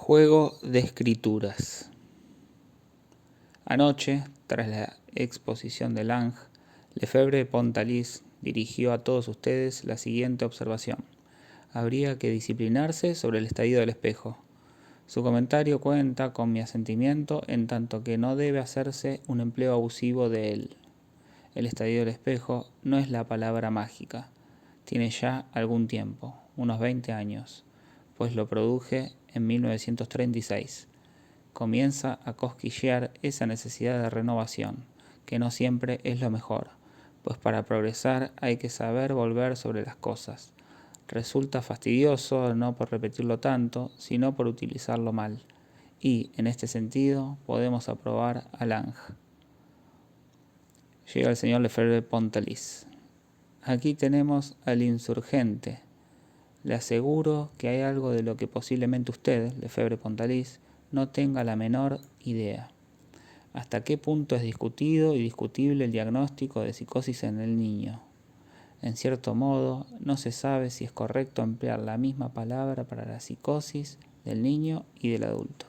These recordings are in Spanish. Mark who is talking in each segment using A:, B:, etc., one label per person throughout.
A: Juego de escrituras. Anoche, tras la exposición de Lange, Lefebvre-Pontalis dirigió a todos ustedes la siguiente observación: habría que disciplinarse sobre el estadio del espejo. Su comentario cuenta con mi asentimiento en tanto que no debe hacerse un empleo abusivo de él. El estadio del espejo no es la palabra mágica. Tiene ya algún tiempo, unos 20 años, pues lo produje en 1936. Comienza a cosquillear esa necesidad de renovación, que no siempre es lo mejor, pues para progresar hay que saber volver sobre las cosas. Resulta fastidioso no por repetirlo tanto, sino por utilizarlo mal. Y, en este sentido, podemos aprobar a Lange. Llega el señor Lefebvre-Pontalis. Aquí tenemos al insurgente. Le aseguro que hay algo de lo que posiblemente usted, Lefebvre-Pontalis, no tenga la menor idea. ¿Hasta qué punto es discutido y discutible el diagnóstico de psicosis en el niño? En cierto modo, no se sabe si es correcto emplear la misma palabra para la psicosis del niño y del adulto.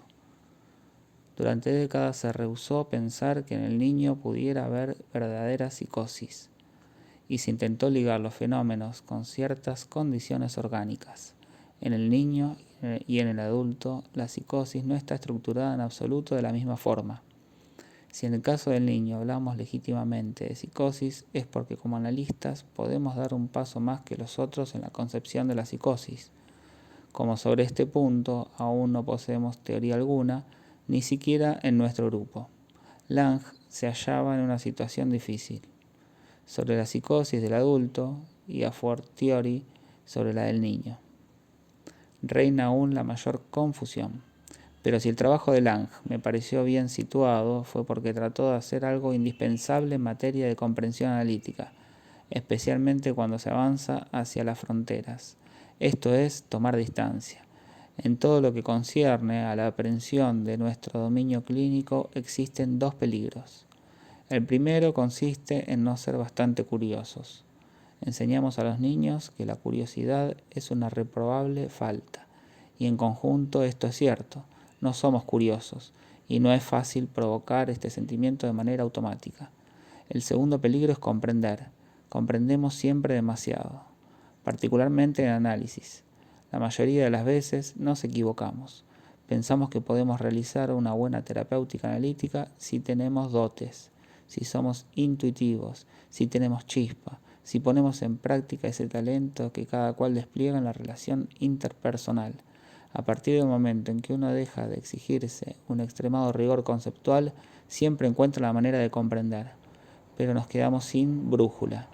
A: Durante décadas se rehusó pensar que en el niño pudiera haber verdadera psicosis, y se intentó ligar los fenómenos con ciertas condiciones orgánicas. En el niño y en el adulto, la psicosis no está estructurada en absoluto de la misma forma. Si en el caso del niño hablamos legítimamente de psicosis, es porque como analistas podemos dar un paso más que los otros en la concepción de la psicosis. Como sobre este punto aún no poseemos teoría alguna, ni siquiera en nuestro grupo, Lange se hallaba en una situación difícil sobre la psicosis del adulto y a fortiori sobre la del niño. Reina aún la mayor confusión. Pero si el trabajo de Lange me pareció bien situado, fue porque trató de hacer algo indispensable en materia de comprensión analítica, especialmente cuando se avanza hacia las fronteras. Esto es, tomar distancia. En todo lo que concierne a la aprehensión de nuestro dominio clínico existen dos peligros. El primero consiste en no ser bastante curiosos. Enseñamos a los niños que la curiosidad es una reprobable falta, y en conjunto esto es cierto. No somos curiosos, y no es fácil provocar este sentimiento de manera automática. El segundo peligro es comprender. Comprendemos siempre demasiado, particularmente en análisis. La mayoría de las veces nos equivocamos. Pensamos que podemos realizar una buena terapéutica analítica si tenemos dotes, si somos intuitivos, si tenemos chispa, si ponemos en práctica ese talento que cada cual despliega en la relación interpersonal. A partir del momento en que uno deja de exigirse un extremado rigor conceptual, siempre encuentra la manera de comprender. Pero nos quedamos sin brújula.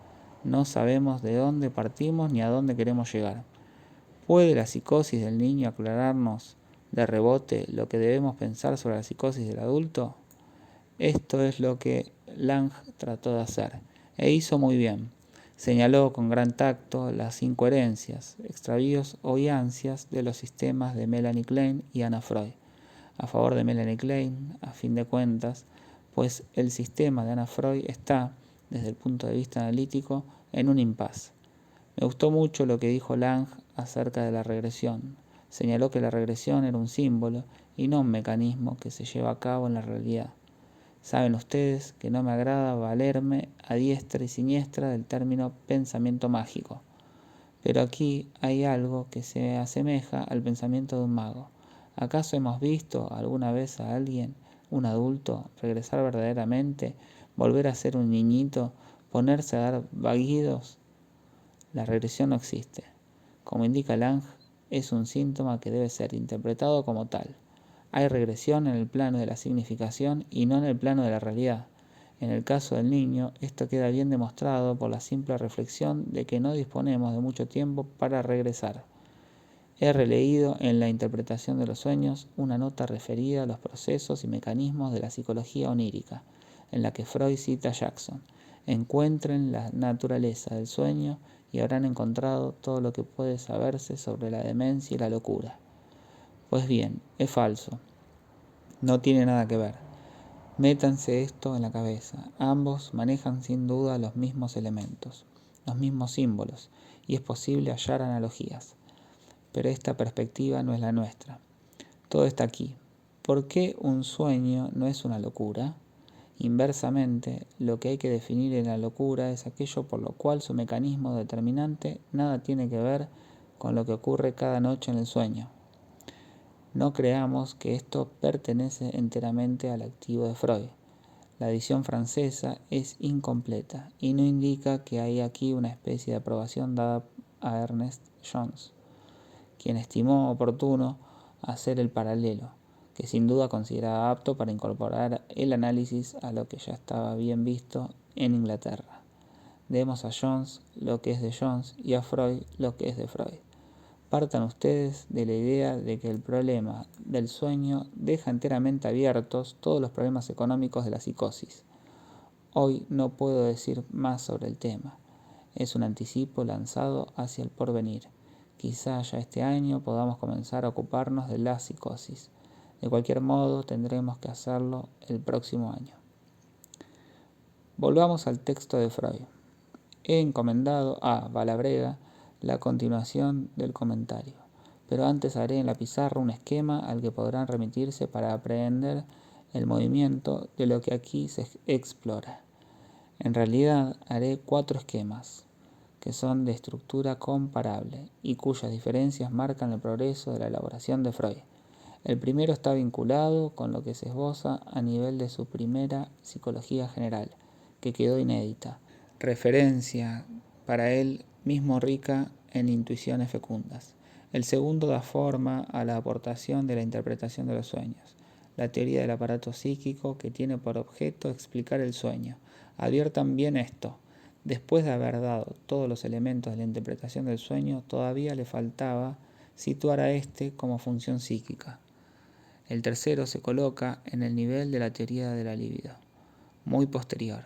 A: No sabemos de dónde partimos ni a dónde queremos llegar. ¿Puede la psicosis del niño aclararnos de rebote lo que debemos pensar sobre la psicosis del adulto? Esto es lo que Lange trató de hacer, e hizo muy bien. Señaló con gran tacto las incoherencias, extravíos o ansias de los sistemas de Melanie Klein y Anna Freud. A favor de Melanie Klein, a fin de cuentas, pues el sistema de Anna Freud está, desde el punto de vista analítico, en un impasse. Me gustó mucho lo que dijo Lange acerca de la regresión. Señaló que la regresión era un símbolo y no un mecanismo que se lleva a cabo en la realidad. Saben ustedes que no me agrada valerme a diestra y siniestra del término pensamiento mágico. Pero aquí hay algo que se asemeja al pensamiento de un mago. ¿Acaso hemos visto alguna vez a alguien, un adulto, regresar verdaderamente, volver a ser un niñito, ponerse a dar vaguidos? La regresión no existe. Como indica Lange, es un síntoma que debe ser interpretado como tal. Hay regresión en el plano de la significación y no en el plano de la realidad. En el caso del niño, esto queda bien demostrado por la simple reflexión de que no disponemos de mucho tiempo para regresar. He releído en la interpretación de los sueños una nota referida a los procesos y mecanismos de la psicología onírica, en la que Freud cita a Jackson. Encuentren la naturaleza del sueño y habrán encontrado todo lo que puede saberse sobre la demencia y la locura. Pues bien, es falso. No tiene nada que ver. Métanse esto en la cabeza. Ambos manejan sin duda los mismos elementos, los mismos símbolos, y es posible hallar analogías. Pero esta perspectiva no es la nuestra. Todo está aquí. ¿Por qué un sueño no es una locura? Inversamente, lo que hay que definir en la locura es aquello por lo cual su mecanismo determinante nada tiene que ver con lo que ocurre cada noche en el sueño. No creamos que esto pertenece enteramente al activo de Freud. La edición francesa es incompleta y no indica que hay aquí una especie de aprobación dada a Ernest Jones, quien estimó oportuno hacer el paralelo, que sin duda consideraba apto para incorporar el análisis a lo que ya estaba bien visto en Inglaterra. Demos a Jones lo que es de Jones y a Freud lo que es de Freud. Partan ustedes de la idea de que el problema del sueño deja enteramente abiertos todos los problemas económicos de la psicosis. Hoy no puedo decir más sobre el tema. Es un anticipo lanzado hacia el porvenir. Quizá ya este año podamos comenzar a ocuparnos de la psicosis. De cualquier modo, tendremos que hacerlo el próximo año. Volvamos al texto de Freud. He encomendado a Valabrega la continuación del comentario, pero antes haré en la pizarra un esquema al que podrán remitirse para aprehender el movimiento de lo que aquí se explora. En realidad haré 4 esquemas, que son de estructura comparable y cuyas diferencias marcan el progreso de la elaboración de Freud. El primero está vinculado con lo que se esboza a nivel de su primera psicología general, que quedó inédita, referencia para él mismo rica en intuiciones fecundas. El segundo da forma a la aportación de la interpretación de los sueños, la teoría del aparato psíquico que tiene por objeto explicar el sueño. Adviertan bien esto. Después de haber dado todos los elementos de la interpretación del sueño, todavía le faltaba situar a éste como función psíquica. El tercero se coloca en el nivel de la teoría de la libido, muy posterior.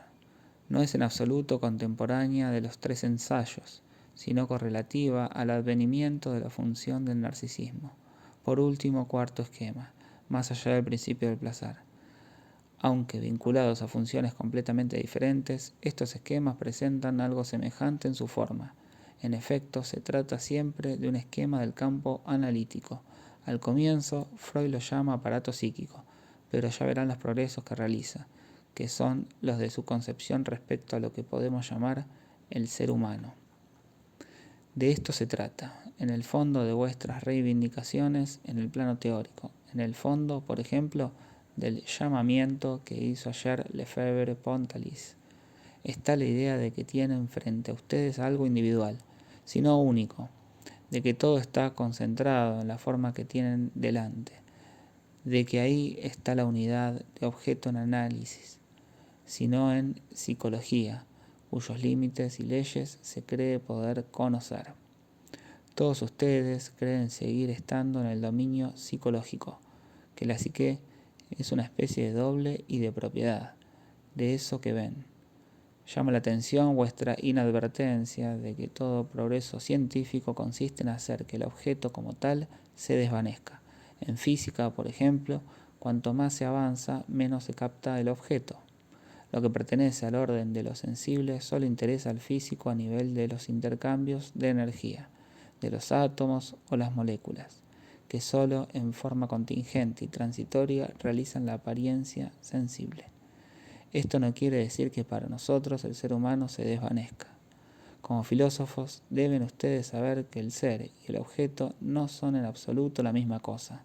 A: No es en absoluto contemporánea de los 3 ensayos, sino correlativa al advenimiento de la función del narcisismo. Por último, cuarto esquema, más allá del principio del placer. Aunque vinculados a funciones completamente diferentes, estos esquemas presentan algo semejante en su forma. En efecto, se trata siempre de un esquema del campo analítico. Al comienzo, Freud lo llama aparato psíquico, pero ya verán los progresos que realiza, que son los de su concepción respecto a lo que podemos llamar el ser humano. De esto se trata, en el fondo de vuestras reivindicaciones en el plano teórico, en el fondo, por ejemplo, del llamamiento que hizo ayer Lefebvre-Pontalis. Está la idea de que tienen frente a ustedes algo individual, sino único, de que todo está concentrado en la forma que tienen delante, de que ahí está la unidad de objeto en análisis, sino en psicología, cuyos límites y leyes se cree poder conocer. Todos ustedes creen seguir estando en el dominio psicológico, que la psique es una especie de doble y de propiedad de eso que ven. Llama la atención vuestra inadvertencia de que todo progreso científico consiste en hacer que el objeto como tal se desvanezca. En física, por ejemplo, cuanto más se avanza, menos se capta el objeto. Lo que pertenece al orden de lo sensible solo interesa al físico a nivel de los intercambios de energía, de los átomos o las moléculas, que solo en forma contingente y transitoria realizan la apariencia sensible. Esto no quiere decir que para nosotros el ser humano se desvanezca. Como filósofos deben ustedes saber que el ser y el objeto no son en absoluto la misma cosa.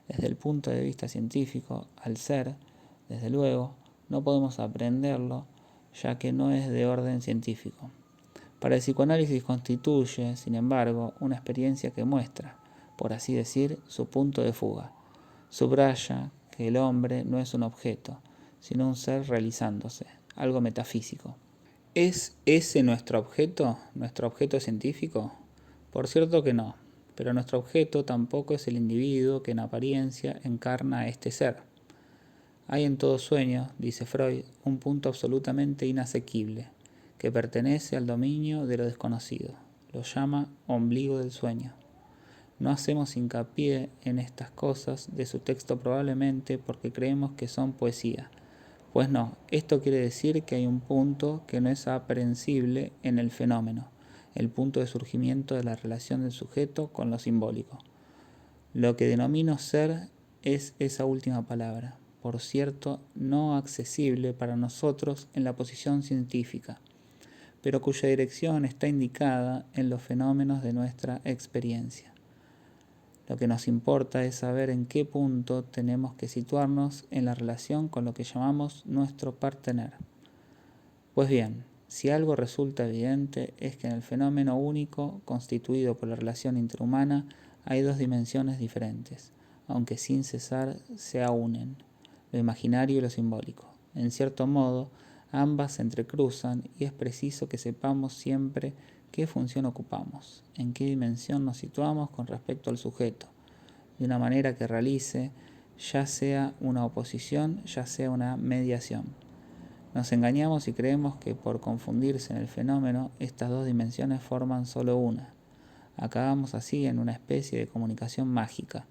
A: Desde el punto de vista científico, al ser, desde luego, no podemos aprenderlo, ya que no es de orden científico. Para el psicoanálisis constituye, sin embargo, una experiencia que muestra, por así decir, su punto de fuga. Subraya que el hombre no es un objeto, sino un ser realizándose, algo metafísico. ¿Es ese nuestro objeto científico? Por cierto que no, pero nuestro objeto tampoco es el individuo que en apariencia encarna a este ser. Hay en todo sueño, dice Freud, un punto absolutamente inasequible, que pertenece al dominio de lo desconocido. Lo llama ombligo del sueño. No hacemos hincapié en estas cosas de su texto probablemente porque creemos que son poesía. Pues no, esto quiere decir que hay un punto que no es aprehensible en el fenómeno, el punto de surgimiento de la relación del sujeto con lo simbólico. Lo que denomino ser es esa última palabra, por cierto, no accesible para nosotros en la posición científica, pero cuya dirección está indicada en los fenómenos de nuestra experiencia. Lo que nos importa es saber en qué punto tenemos que situarnos en la relación con lo que llamamos nuestro partener. Pues bien, si algo resulta evidente es que en el fenómeno único constituido por la relación interhumana hay dos dimensiones diferentes, aunque sin cesar se unen, lo imaginario y lo simbólico. En cierto modo, ambas se entrecruzan y es preciso que sepamos siempre qué función ocupamos, en qué dimensión nos situamos con respecto al sujeto, de una manera que realice ya sea una oposición, ya sea una mediación. Nos engañamos y creemos que por confundirse en el fenómeno, estas dos dimensiones forman solo una. Acabamos así en una especie de comunicación mágica,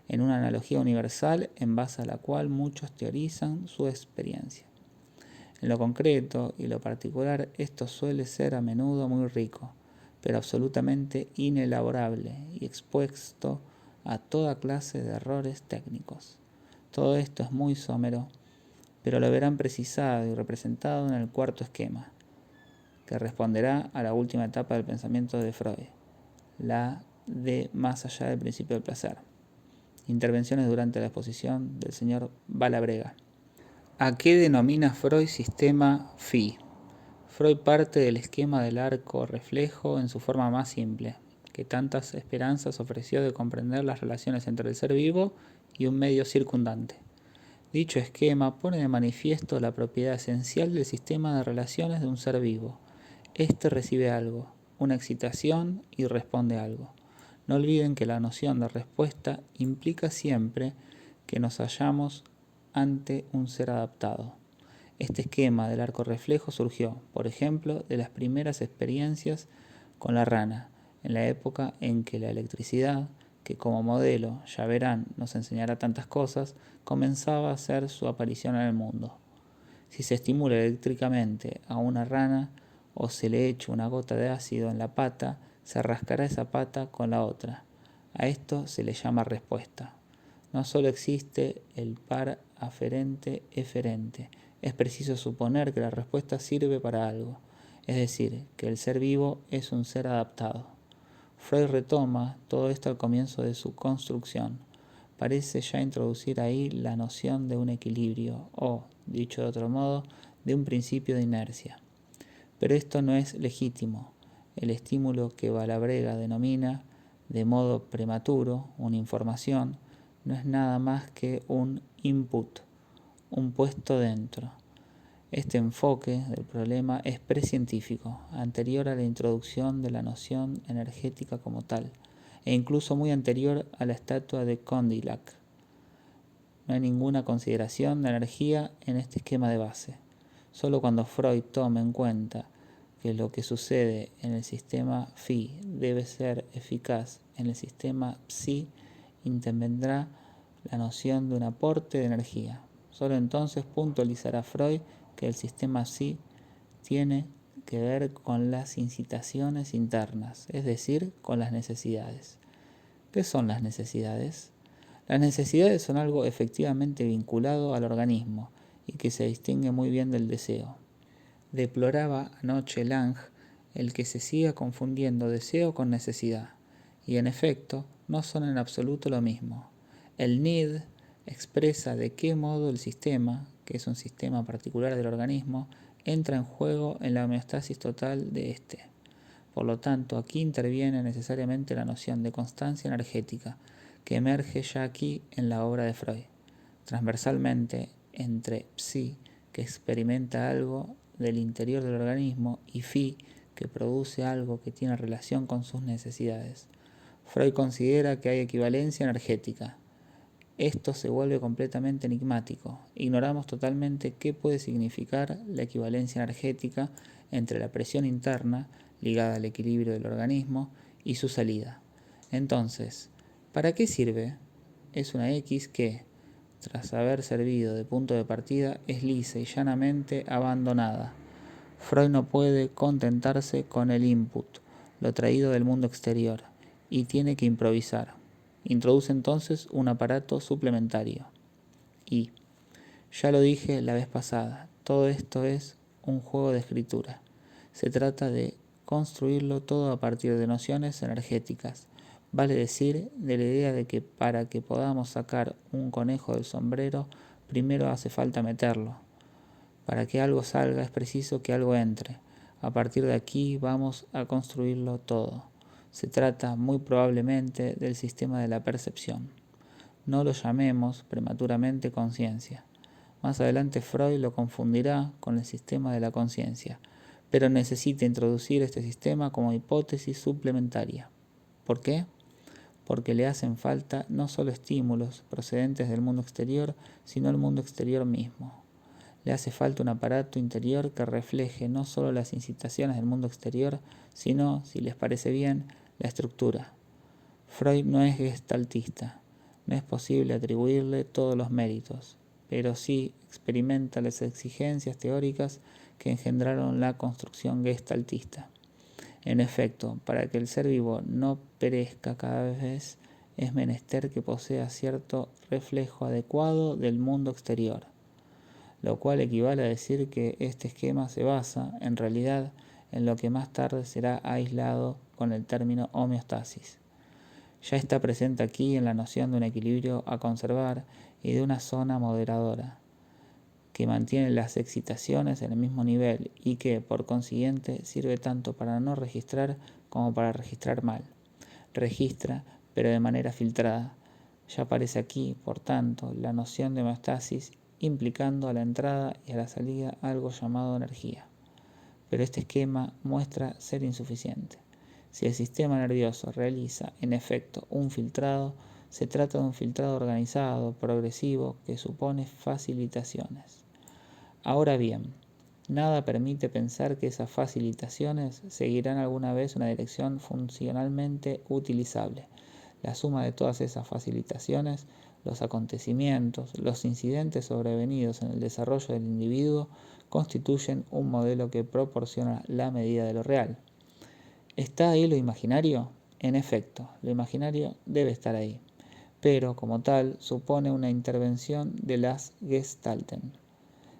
A: en una analogía universal en base a la cual muchos teorizan su experiencia. En lo concreto y lo particular, esto suele ser a menudo muy rico, pero absolutamente inelaborable y expuesto a toda clase de errores técnicos. Todo esto es muy somero, pero lo verán precisado y representado en el cuarto esquema, que responderá a la última etapa del pensamiento de Freud, la de más allá del principio del placer. Intervenciones durante la exposición del señor Valabrega. ¿A qué denomina Freud sistema phi? Freud parte del esquema del arco reflejo en su forma más simple, que tantas esperanzas ofreció de comprender las relaciones entre el ser vivo y un medio circundante. Dicho esquema pone de manifiesto la propiedad esencial del sistema de relaciones de un ser vivo. Este recibe algo, una excitación, y responde algo. No olviden que la noción de respuesta implica siempre que nos hallamos ante un ser adaptado. Este esquema del arco reflejo surgió, por ejemplo, de las primeras experiencias con la rana, en la época en que la electricidad, que como modelo, ya verán, nos enseñará tantas cosas, comenzaba a hacer su aparición en el mundo. Si se estimula eléctricamente a una rana o se le echa una gota de ácido en la pata, se rascará esa pata con la otra. A esto se le llama respuesta. No solo existe el par aferente-eferente, es preciso suponer que la respuesta sirve para algo, es decir, que el ser vivo es un ser adaptado. Freud retoma todo esto al comienzo de su construcción. Parece ya introducir ahí la noción de un equilibrio o, dicho de otro modo, de un principio de inercia. Pero esto no es legítimo. El estímulo que Valabrega denomina de modo prematuro una información no es nada más que un input, un puesto dentro. Este enfoque del problema es precientífico, anterior a la introducción de la noción energética como tal, e incluso muy anterior a la estatua de Condillac. No hay ninguna consideración de energía en este esquema de base. Solo cuando Freud tome en cuenta que lo que sucede en el sistema phi debe ser eficaz en el sistema psi, intervendrá la noción de un aporte de energía. Solo entonces puntualizará Freud que el sistema psi tiene que ver con las incitaciones internas, es decir, con las necesidades. ¿Qué son las necesidades? Las necesidades son algo efectivamente vinculado al organismo y que se distingue muy bien del deseo. Deploraba anoche Lange el que se siga confundiendo deseo con necesidad, y en efecto no son en absoluto lo mismo. El need expresa de qué modo el sistema, que es un sistema particular del organismo, entra en juego en la homeostasis total de éste. Por lo tanto, aquí interviene necesariamente la noción de constancia energética, que emerge ya aquí en la obra de Freud, transversalmente entre psi, que experimenta algo del interior del organismo, y phi, que produce algo que tiene relación con sus necesidades. Freud considera que hay equivalencia energética. Esto se vuelve completamente enigmático. Ignoramos totalmente qué puede significar la equivalencia energética entre la presión interna, ligada al equilibrio del organismo, y su salida. Entonces, ¿para qué sirve? Es una X que, tras haber servido de punto de partida, es lisa y llanamente abandonada. Freud no puede contentarse con el input, lo traído del mundo exterior, y tiene que improvisar. Introduce entonces un aparato suplementario. Y, ya lo dije la vez pasada, todo esto es un juego de escritura. Se trata de construirlo todo a partir de nociones energéticas. Vale decir, de la idea de que para que podamos sacar un conejo del sombrero, primero hace falta meterlo. Para que algo salga es preciso que algo entre. A partir de aquí vamos a construirlo todo. Se trata muy probablemente del sistema de la percepción. No lo llamemos prematuramente conciencia. Más adelante Freud lo confundirá con el sistema de la conciencia, pero necesita introducir este sistema como hipótesis suplementaria. ¿Por qué? Porque le hacen falta no solo estímulos procedentes del mundo exterior, sino el mundo exterior mismo. Le hace falta un aparato interior que refleje no solo las incitaciones del mundo exterior, sino, si les parece bien, la estructura. Freud no es gestaltista, no es posible atribuirle todos los méritos, pero sí experimenta las exigencias teóricas que engendraron la construcción gestaltista. En efecto, para que el ser vivo no perezca cada vez es menester que posea cierto reflejo adecuado del mundo exterior, lo cual equivale a decir que este esquema se basa, en realidad, en lo que más tarde será aislado con el término homeostasis. Ya está presente aquí en la noción de un equilibrio a conservar y de una zona moderadora, que mantiene las excitaciones en el mismo nivel y que, por consiguiente, sirve tanto para no registrar como para registrar mal. Registra, pero de manera filtrada. Ya aparece aquí, por tanto, la noción de homeostasis implicando a la entrada y a la salida algo llamado energía. Pero este esquema muestra ser insuficiente. Si el sistema nervioso realiza, en efecto, un filtrado, se trata de un filtrado organizado, progresivo, que supone facilitaciones. Ahora bien, nada permite pensar que esas facilitaciones seguirán alguna vez una dirección funcionalmente utilizable. La suma de todas esas facilitaciones, los acontecimientos, los incidentes sobrevenidos en el desarrollo del individuo, constituyen un modelo que proporciona la medida de lo real. ¿Está ahí lo imaginario? En efecto, lo imaginario debe estar ahí, pero como tal supone una intervención de las Gestalten,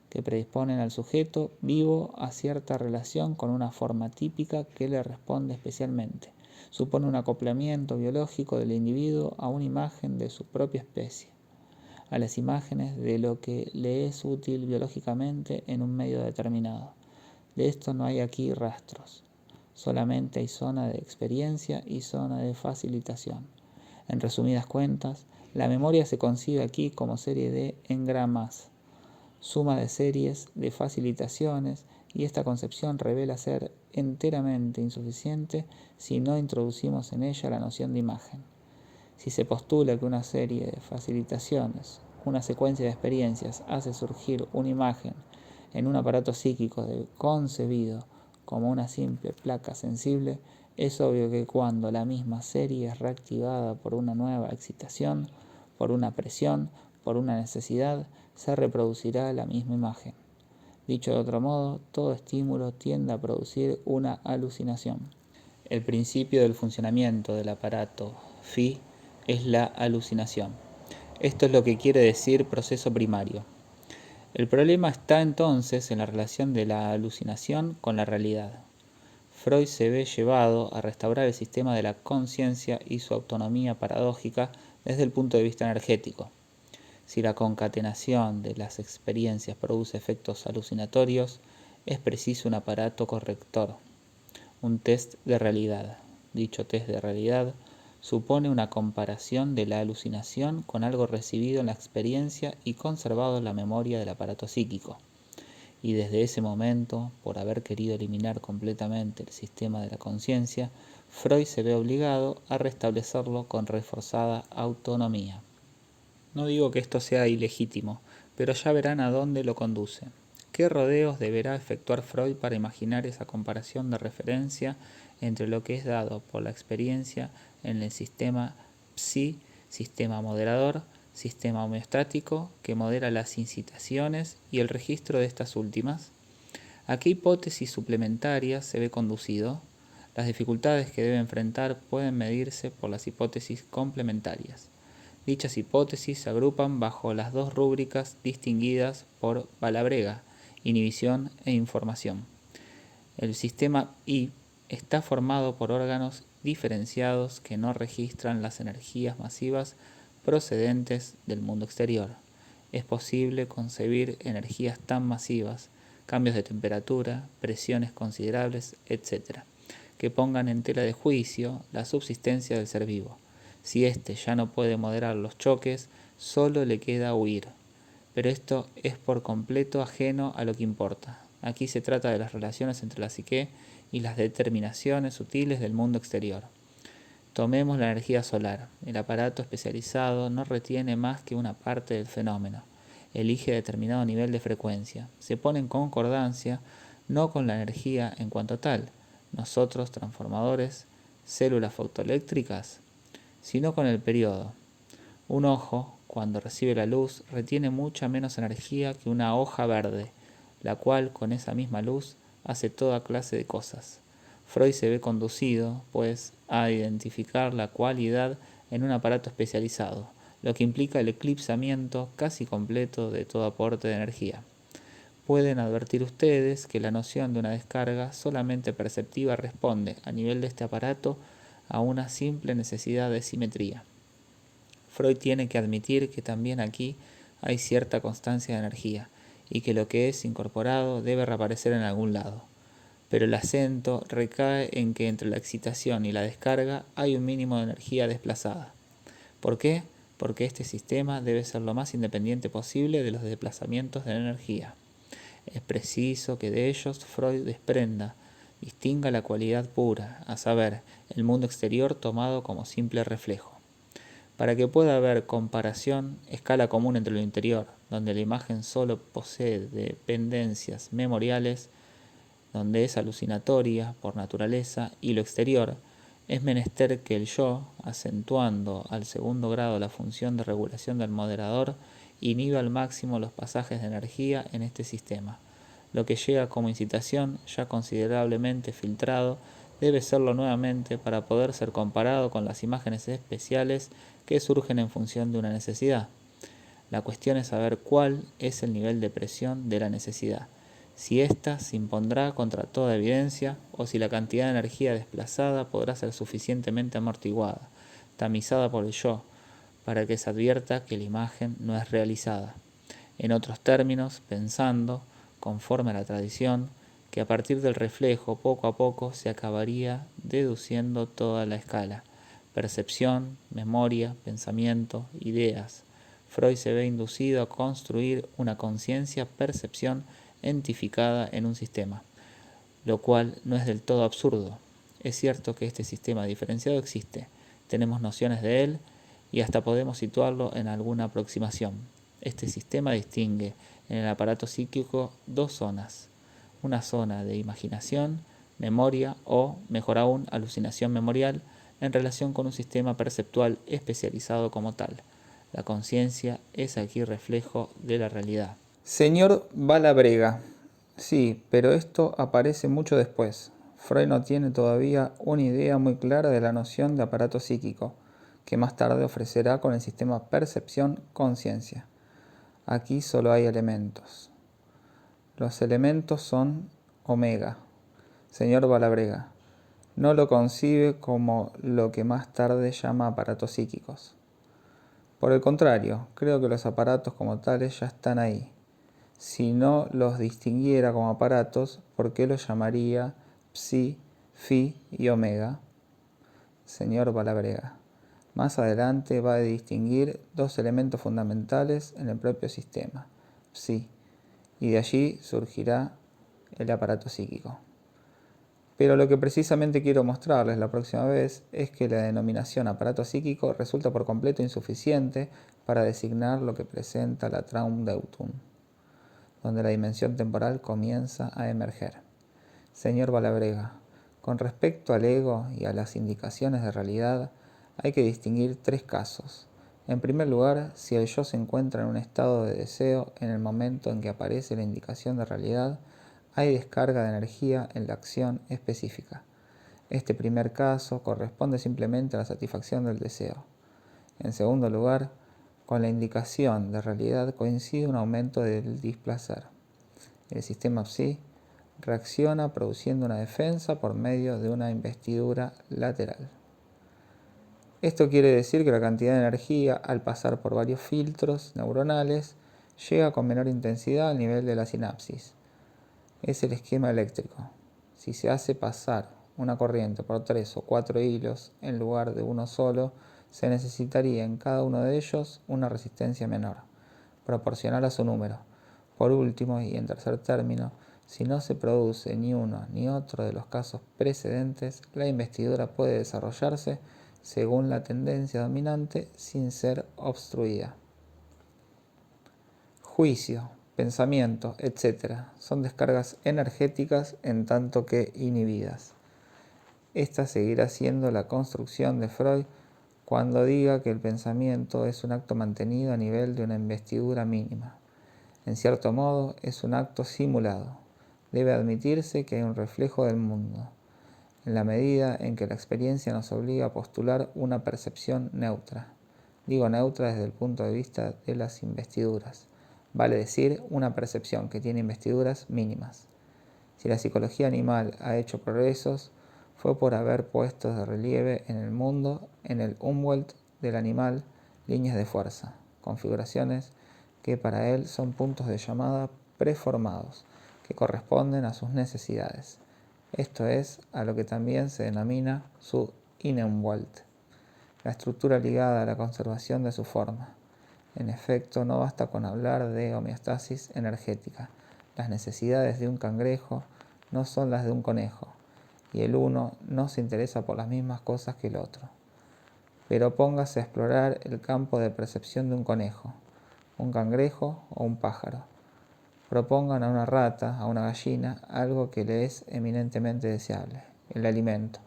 A: que predisponen al sujeto vivo a cierta relación con una forma típica que le responde especialmente. Supone un acoplamiento biológico del individuo a una imagen de su propia especie, a las imágenes de lo que le es útil biológicamente en un medio determinado. De esto no hay aquí rastros, solamente hay zona de experiencia y zona de facilitación. En resumidas cuentas, la memoria se concibe aquí como serie de engramas, suma de series de facilitaciones, y esta concepción revela ser enteramente insuficiente si no introducimos en ella la noción de imagen. Si se postula que una serie de facilitaciones, una secuencia de experiencias, hace surgir una imagen en un aparato psíquico concebido como una simple placa sensible, es obvio que cuando la misma serie es reactivada por una nueva excitación, por una presión, por una necesidad, se reproducirá la misma imagen. Dicho de otro modo, todo estímulo tiende a producir una alucinación. El principio del funcionamiento del aparato Phi es la alucinación. Esto es lo que quiere decir proceso primario. El problema está entonces en la relación de la alucinación con la realidad. Freud se ve llevado a restaurar el sistema de la conciencia y su autonomía paradójica desde el punto de vista energético. Si la concatenación de las experiencias produce efectos alucinatorios, es preciso un aparato corrector, un test de realidad. Dicho test de realidad supone una comparación de la alucinación con algo recibido en la experiencia y conservado en la memoria del aparato psíquico. Y desde ese momento, por haber querido eliminar completamente el sistema de la conciencia, Freud se ve obligado a restablecerlo con reforzada autonomía. No digo que esto sea ilegítimo, pero ya verán a dónde lo conduce. ¿Qué rodeos deberá efectuar Freud para imaginar esa comparación de referencia entre lo que es dado por la experiencia en el sistema psi, sistema moderador, sistema homeostático que modera las incitaciones y el registro de estas últimas? ¿A qué hipótesis suplementaria se ve conducido? Las dificultades que debe enfrentar pueden medirse por las hipótesis complementarias. Dichas hipótesis se agrupan bajo las dos rúbricas distinguidas por Balabrega: inhibición e información. El sistema I está formado por órganos diferenciados que no registran las energías masivas procedentes del mundo exterior. Es posible concebir energías tan masivas, cambios de temperatura, presiones considerables, etc., que pongan en tela de juicio la subsistencia del ser vivo. Si éste ya no puede moderar los choques, solo le queda huir. Pero esto es por completo ajeno a lo que importa. Aquí se trata de las relaciones entre la psique y las determinaciones sutiles del mundo exterior. Tomemos la energía solar. El aparato especializado no retiene más que una parte del fenómeno. Elige determinado nivel de frecuencia. Se pone en concordancia no con la energía en cuanto tal, nosotros transformadores, células fotoeléctricas, sino con el periodo. Un ojo, cuando recibe la luz, retiene mucha menos energía que una hoja verde, la cual con esa misma luz hace toda clase de cosas. Freud se ve conducido, pues, a identificar la cualidad en un aparato especializado, lo que implica el eclipsamiento casi completo de todo aporte de energía. Pueden advertir ustedes que la noción de una descarga solamente perceptiva responde, a nivel de este aparato, a una simple necesidad de simetría. Freud tiene que admitir que también aquí hay cierta constancia de energía, y que lo que es incorporado debe reaparecer en algún lado. Pero el acento recae en que entre la excitación y la descarga hay un mínimo de energía desplazada. ¿Por qué? Porque este sistema debe ser lo más independiente posible de los desplazamientos de la energía. Es preciso que de ellos Freud distinga la cualidad pura, a saber, el mundo exterior tomado como simple reflejo. Para que pueda haber comparación, escala común entre lo interior, donde la imagen solo posee dependencias memoriales, donde es alucinatoria por naturaleza, y lo exterior, es menester que el yo, acentuando al segundo grado la función de regulación del moderador, inhiba al máximo los pasajes de energía en este sistema. Lo que llega como incitación, ya considerablemente filtrado, debe serlo nuevamente para poder ser comparado con las imágenes especiales que surgen en función de una necesidad. La cuestión es saber cuál es el nivel de presión de la necesidad, si ésta se impondrá contra toda evidencia o si la cantidad de energía desplazada podrá ser suficientemente amortiguada, tamizada por el yo, para que se advierta que la imagen no es realizada. En otros términos, pensando, conforme a la tradición, que a partir del reflejo poco a poco se acabaría deduciendo toda la escala: percepción, memoria, pensamiento, ideas. Freud se ve inducido a construir una conciencia-percepción entificada en un sistema, lo cual no es del todo absurdo. Es cierto que este sistema diferenciado existe, tenemos nociones de él y hasta podemos situarlo en alguna aproximación. Este sistema distingue en el aparato psíquico dos zonas: una zona de imaginación, memoria o, mejor aún, alucinación memorial, en relación con un sistema perceptual especializado como tal. La conciencia es aquí reflejo de la realidad. Señor Balabrega. Sí, pero esto aparece mucho después. Freud no tiene todavía una idea muy clara de la noción de aparato psíquico, que más tarde ofrecerá con el sistema percepción-conciencia. Aquí solo hay elementos. Los elementos son omega. Señor Balabrega, no lo concibe como lo que más tarde llama aparatos psíquicos. Por el contrario, creo que los aparatos como tales ya están ahí. Si no los distinguiera como aparatos, ¿por qué los llamaría psi, phi y omega? Señor Balabrega, más adelante va a distinguir dos elementos fundamentales en el propio sistema, psi, y de allí surgirá el aparato psíquico. Pero lo que precisamente quiero mostrarles la próxima vez es que la denominación aparato psíquico resulta por completo insuficiente para designar lo que presenta la Traumdeutung, donde la dimensión temporal comienza a emerger. Señor Balabrega, con respecto al ego y a las indicaciones de realidad, hay que distinguir tres casos. En primer lugar, si el yo se encuentra en un estado de deseo en el momento en que aparece la indicación de realidad, hay descarga de energía en la acción específica. Este primer caso corresponde simplemente a la satisfacción del deseo. En segundo lugar, con la indicación de realidad coincide un aumento del displacer. El sistema psi reacciona produciendo una defensa por medio de una investidura lateral. Esto quiere decir que la cantidad de energía, al pasar por varios filtros neuronales, llega con menor intensidad al nivel de la sinapsis. Es el esquema eléctrico. Si se hace pasar una corriente por 3 o 4 hilos en lugar de uno solo, se necesitaría en cada uno de ellos una resistencia menor, proporcional a su número. Por último, y en tercer término, si no se produce ni uno ni otro de los casos precedentes, la investidura puede desarrollarse según la tendencia dominante sin ser obstruida. Juicio, pensamiento, etc. son descargas energéticas en tanto que inhibidas. Esta seguirá siendo la construcción de Freud cuando diga que el pensamiento es un acto mantenido a nivel de una investidura mínima. En cierto modo, es un acto simulado. Debe admitirse que hay un reflejo del mundo, en la medida en que la experiencia nos obliga a postular una percepción neutra. Digo neutra desde el punto de vista de las investiduras. Vale decir, una percepción que tiene investiduras mínimas. Si la psicología animal ha hecho progresos, fue por haber puesto de relieve en el mundo, en el Umwelt del animal, líneas de fuerza, configuraciones que para él son puntos de llamada preformados, que corresponden a sus necesidades. Esto es a lo que también se denomina su Innenwelt, la estructura ligada a la conservación de su forma. En efecto, no basta con hablar de homeostasis energética. Las necesidades de un cangrejo no son las de un conejo, y el uno no se interesa por las mismas cosas que el otro. Pero póngase a explorar el campo de percepción de un conejo, un cangrejo o un pájaro. Propongan a una rata, a una gallina, algo que le es eminentemente deseable, el alimento,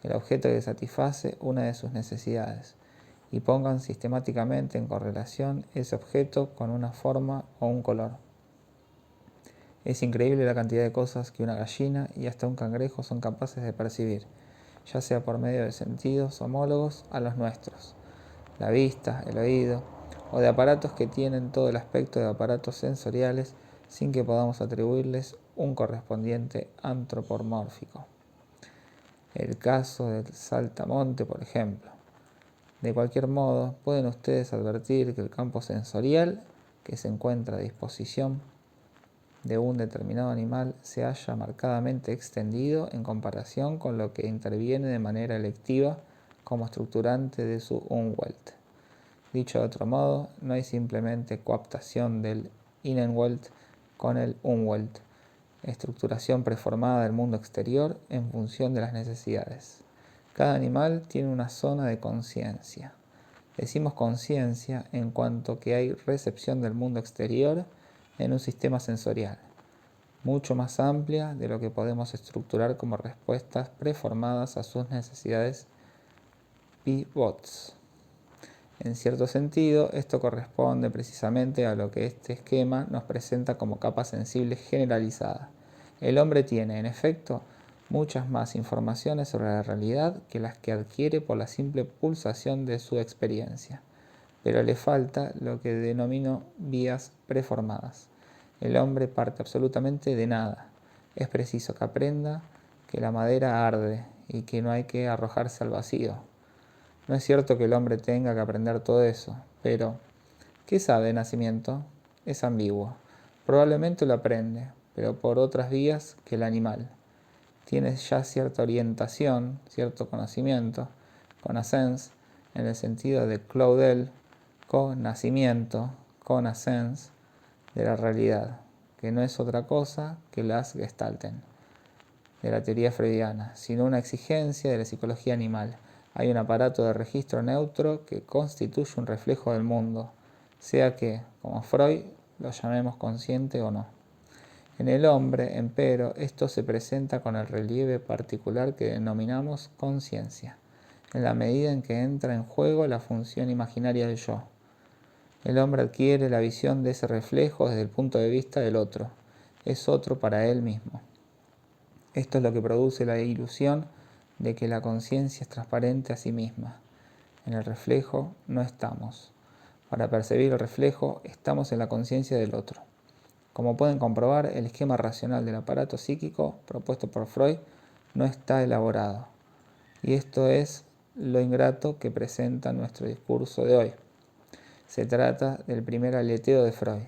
A: el objeto que satisface una de sus necesidades, y pongan sistemáticamente en correlación ese objeto con una forma o un color. Es increíble la cantidad de cosas que una gallina y hasta un cangrejo son capaces de percibir, ya sea por medio de sentidos homólogos a los nuestros, la vista, el oído, o de aparatos que tienen todo el aspecto de aparatos sensoriales sin que podamos atribuirles un correspondiente antropomórfico. El caso del saltamonte, por ejemplo. De cualquier modo, pueden ustedes advertir que el campo sensorial que se encuentra a disposición de un determinado animal se halla marcadamente extendido en comparación con lo que interviene de manera electiva como estructurante de su Umwelt. Dicho de otro modo, no hay simplemente coaptación del Innenwelt con el Umwelt, estructuración preformada del mundo exterior en función de las necesidades. Cada animal tiene una zona de conciencia. Decimos conciencia en cuanto que hay recepción del mundo exterior en un sistema sensorial, mucho más amplia de lo que podemos estructurar como respuestas preformadas a sus necesidades pivots. En cierto sentido, esto corresponde precisamente a lo que este esquema nos presenta como capa sensible generalizada. El hombre tiene, en efecto, muchas más informaciones sobre la realidad que las que adquiere por la simple pulsación de su experiencia, pero le falta lo que denomino vías preformadas. El hombre parte absolutamente de nada. Es preciso que aprenda que la madera arde y que no hay que arrojarse al vacío. No es cierto que el hombre tenga que aprender todo eso, pero ¿qué sabe de nacimiento? Es ambiguo. Probablemente lo aprende, pero por otras vías que el animal. Tiene ya cierta orientación, cierto conocimiento, connaissance, en el sentido de Claudel, conocimiento, connaissance, de la realidad, que no es otra cosa que las Gestalten de la teoría freudiana, sino una exigencia de la psicología animal. Hay un aparato de registro neutro que constituye un reflejo del mundo, sea que, como Freud, lo llamemos consciente o no. En el hombre, empero, esto se presenta con el relieve particular que denominamos conciencia, en la medida en que entra en juego la función imaginaria del yo. El hombre adquiere la visión de ese reflejo desde el punto de vista del otro. Es otro para él mismo. Esto es lo que produce la ilusión de que la conciencia es transparente a sí misma. En el reflejo no estamos. Para percibir el reflejo estamos en la conciencia del otro. Como pueden comprobar, el esquema racional del aparato psíquico propuesto por Freud no está elaborado. Y esto es lo ingrato que presenta nuestro discurso de hoy. Se trata del primer aleteo de Freud.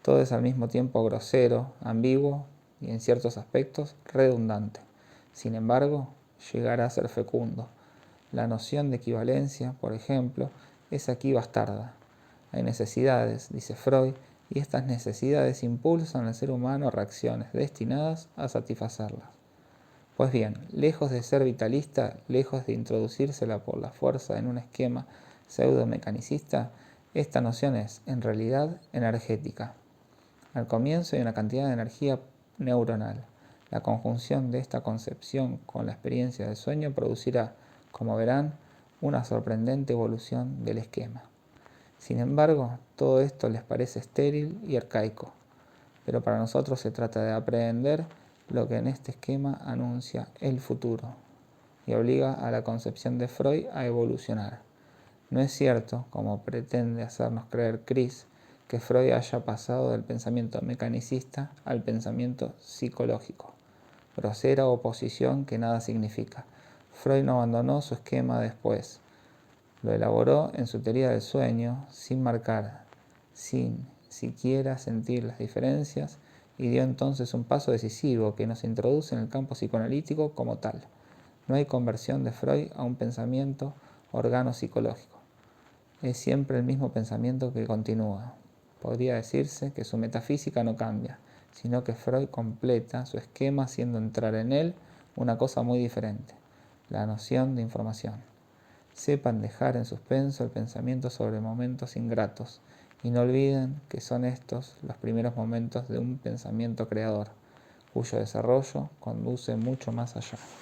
A: Todo es al mismo tiempo grosero, ambiguo y en ciertos aspectos redundante. Sin embargo, llegará a ser fecundo. La noción de equivalencia, por ejemplo, es aquí bastarda. Hay necesidades, dice Freud, y estas necesidades impulsan al ser humano a reacciones destinadas a satisfacerlas. Pues bien, lejos de ser vitalista, lejos de introducírsela por la fuerza en un esquema pseudo-mecanicista, esta noción es, en realidad, energética. Al comienzo hay una cantidad de energía neuronal. La conjunción de esta concepción con la experiencia del sueño producirá, como verán, una sorprendente evolución del esquema. Sin embargo, todo esto les parece estéril y arcaico, pero para nosotros se trata de aprender lo que en este esquema anuncia el futuro y obliga a la concepción de Freud a evolucionar. No es cierto, como pretende hacernos creer Chris, que Freud haya pasado del pensamiento mecanicista al pensamiento psicológico. Grosera oposición que nada significa. Freud no abandonó su esquema después. Lo elaboró en su teoría del sueño, sin marcar, sin siquiera sentir las diferencias, y dio entonces un paso decisivo que nos introduce en el campo psicoanalítico como tal. No hay conversión de Freud a un pensamiento organo-psicológico. Es siempre el mismo pensamiento que continúa. Podría decirse que su metafísica no cambia, sino que Freud completa su esquema haciendo entrar en él una cosa muy diferente, la noción de información. Sepan dejar en suspenso el pensamiento sobre momentos ingratos y no olviden que son estos los primeros momentos de un pensamiento creador, cuyo desarrollo conduce mucho más allá.